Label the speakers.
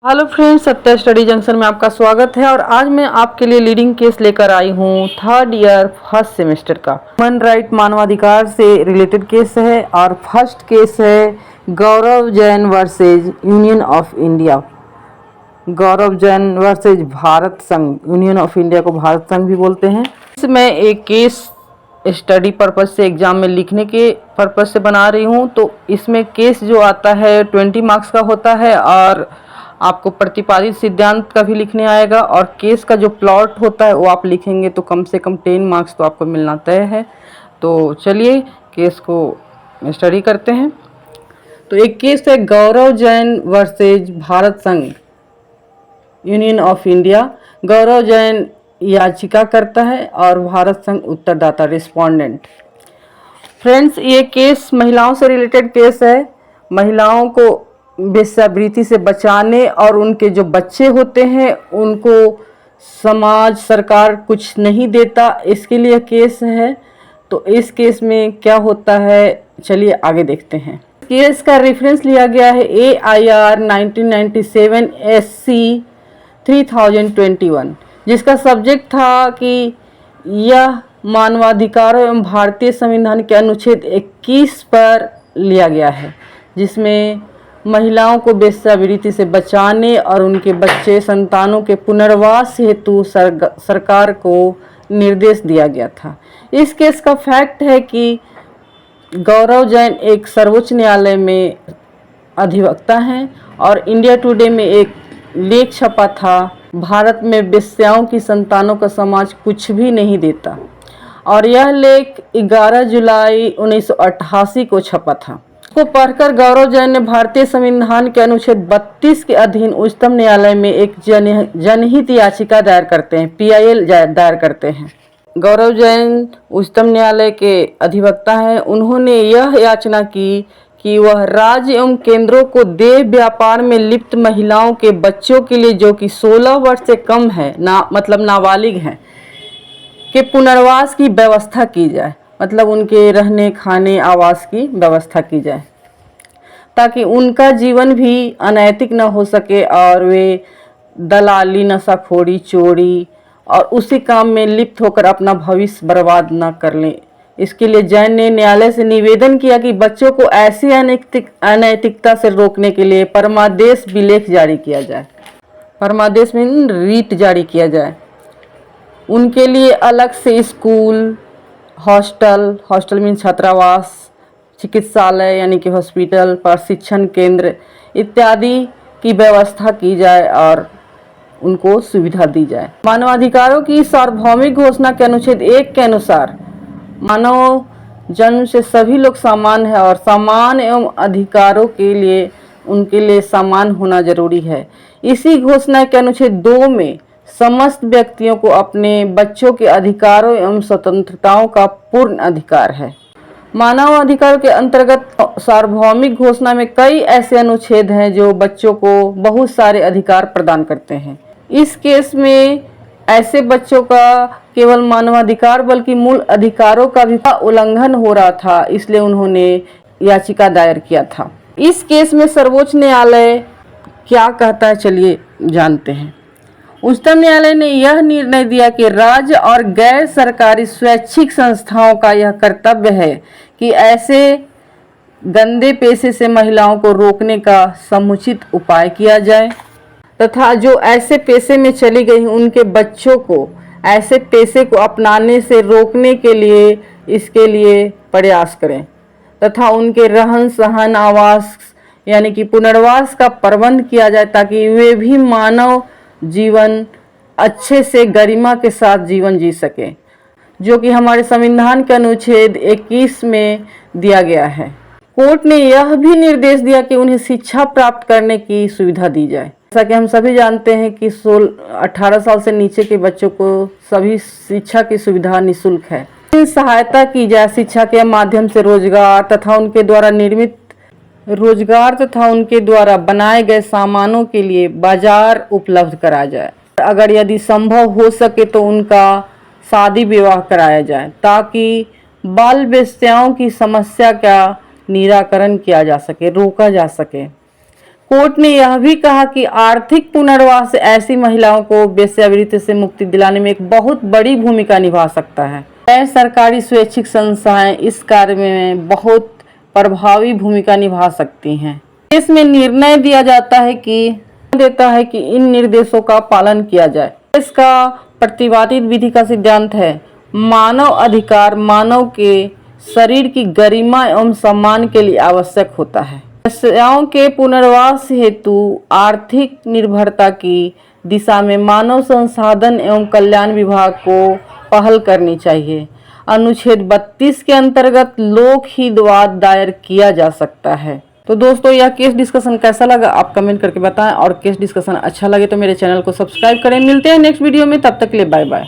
Speaker 1: Hello friends, Satya study junction में आपका स्वागत है। और आज मैं आपके लिए लीडिंग केस लेकर आई हूँ थर्ड ईयर फर्स्ट सेमेस्टर का ह्यूमन राइट मानवाधिकार से रिलेटेड केस है। और फर्स्ट केस है Gaurav Jain versus Union of India. Gaurav Jain versus Bharat संघ, यूनियन ऑफ इंडिया को भारत संघ भी बोलते हैं। इसमें एक केस स्टडी पर्पज से एग्जाम में लिखने के पर्पज से बना रही हूँ। तो इसमें केस जो आता है 20 मार्क्स का होता है और आपको प्रतिपादित सिद्धांत का भी लिखने आएगा। और केस का जो प्लॉट होता है वो आप लिखेंगे तो कम से कम 10 मार्क्स तो आपको मिलना तय है। तो चलिए केस को स्टडी करते हैं। तो एक केस है गौरव जैन वर्सेज भारत संघ, Union of India. Gaurav Jain याचिका करता है और भारत संघ उत्तरदाता, रिस्पोंडेंट। फ्रेंड्स, ये केस महिलाओं से रिलेटेड केस है। महिलाओं को वेश्यावृत्ति से बचाने और उनके जो बच्चे होते हैं उनको समाज, सरकार कुछ नहीं देता, इसके लिए केस है। तो इस केस में क्या होता है, चलिए आगे देखते हैं। केस का रेफरेंस लिया गया है AIR 1997 SC 3021, जिसका सब्जेक्ट था कि यह मानवाधिकारों एवं भारतीय संविधान के अनुच्छेद 21 पर लिया गया है, जिसमें महिलाओं को वेश्यावृत्ति से बचाने और उनके बच्चे संतानों के पुनर्वास हेतु सरकार को निर्देश दिया गया था। इस केस का फैक्ट है कि गौरव जैन एक सर्वोच्च न्यायालय में अधिवक्ता हैं और इंडिया टुडे में एक लेख छपा था, भारत में वेश्याओं की संतानों का समाज कुछ भी नहीं देता। और यह लेख 11 जुलाई 1988 को छपा था। को पढ़कर गौरव जैन ने भारतीय संविधान के अनुच्छेद 32 के अधीन उच्चतम न्यायालय में एक जनहित याचिका दायर करते हैं, PIL दायर करते हैं। गौरव जैन उच्चतम न्यायालय के अधिवक्ता हैं। उन्होंने यह याचना की कि वह राज्य एवं केंद्रों को देह व्यापार में लिप्त महिलाओं के बच्चों के लिए, जो कि 16 वर्ष से कम है, मतलब नाबालिग हैं, के पुनर्वास की व्यवस्था की जाए। मतलब उनके रहने, खाने, आवास की व्यवस्था की जाए, ताकि उनका जीवन भी अनैतिक न हो सके और वे दलाली, नशाखोरी, चोरी और उसी काम में लिप्त होकर अपना भविष्य बर्बाद न कर लें। इसके लिए जैन ने न्यायालय से निवेदन किया कि बच्चों को ऐसी अनैतिकता से रोकने के लिए परमादेश विलेख जारी किया जाए। परमादेश में रीट जारी किया जाए। उनके लिए अलग से स्कूल, हॉस्टल मीन छात्रावास, चिकित्सालय यानी कि हॉस्पिटल, प्रशिक्षण केंद्र इत्यादि की व्यवस्था की जाए और उनको सुविधा दी जाए। मानवाधिकारों की सार्वभौमिक घोषणा के अनुच्छेद 1 के अनुसार मानव जन्म से सभी लोग समान है और समान एवं अधिकारों के लिए उनके लिए समान होना जरूरी है। इसी घोषणा के अनुच्छेद 2 में समस्त व्यक्तियों को अपने बच्चों के अधिकारों एवं स्वतंत्रताओं का पूर्ण अधिकार है। मानव अधिकारों के अंतर्गत सार्वभौमिक घोषणा में कई ऐसे अनुच्छेद हैं जो बच्चों को बहुत सारे अधिकार प्रदान करते हैं। इस केस में ऐसे बच्चों का केवल मानवाधिकार बल्कि मूल अधिकारों का भी उल्लंघन हो रहा था, इसलिए उन्होंने याचिका दायर किया था। इस केस में सर्वोच्च न्यायालय क्या कहता है, चलिए जानते हैं। उच्चतम न्यायालय ने यह निर्णय दिया कि राज्य और गैर सरकारी स्वैच्छिक संस्थाओं का यह कर्तव्य है कि ऐसे गंदे पेशे से महिलाओं को रोकने का समुचित उपाय किया जाए तथा जो ऐसे पेशे में चली गई उनके बच्चों को ऐसे पेशे को अपनाने से रोकने के लिए इसके लिए प्रयास करें तथा उनके रहन सहन, आवास यानी कि पुनर्वास का प्रबंध किया जाए, ताकि वे भी मानव जीवन अच्छे से गरिमा के साथ जीवन जी सके, जो कि हमारे संविधान के अनुच्छेद 21 में दिया गया है। कोर्ट ने यह भी निर्देश दिया कि उन्हें शिक्षा प्राप्त करने की सुविधा दी जाए। जैसा कि हम सभी जानते हैं कि 18 साल से नीचे के बच्चों को सभी शिक्षा की सुविधा निःशुल्क है। सहायता की जाए शिक्षा के माध्यम से रोजगार तथा उनके द्वारा निर्मित रोजगार तथा उनके द्वारा बनाए गए सामानों के लिए बाजार उपलब्ध कराया जाए। अगर यदि संभव हो सके तो उनका शादी विवाह कराया जाए, ताकि बाल वेश्याओं की समस्या का निराकरण किया जा सके, रोका जा सके। कोर्ट ने यह भी कहा कि आर्थिक पुनर्वास ऐसी महिलाओं को वेश्यावृत्ति से मुक्ति दिलाने में एक बहुत बड़ी भूमिका निभा सकता है। गैर सरकारी स्वैच्छिक संस्थाएं इस कार्य में बहुत प्रभावी भूमिका निभा सकती हैं। इसमें निर्णय दिया जाता है कि इन निर्देशों का पालन किया जाए। इसका प्रतिवादित विधि का सिद्धांत है मानव अधिकार मानव के शरीर की गरिमा एवं सम्मान के लिए आवश्यक होता है। वेश्याओं के पुनर्वास हेतु आर्थिक निर्भरता की दिशा में मानव संसाधन एवं कल्याण विभाग को पहल करनी चाहिए। अनुच्छेद 32 के अंतर्गत लोकहित वाद दायर किया जा सकता है। तो दोस्तों, यह केस डिस्कशन कैसा लगा आप कमेंट करके बताएं, और केस डिस्कशन अच्छा लगे तो मेरे चैनल को सब्सक्राइब करें। मिलते हैं नेक्स्ट वीडियो में, तब तक के लिए बाय बाय।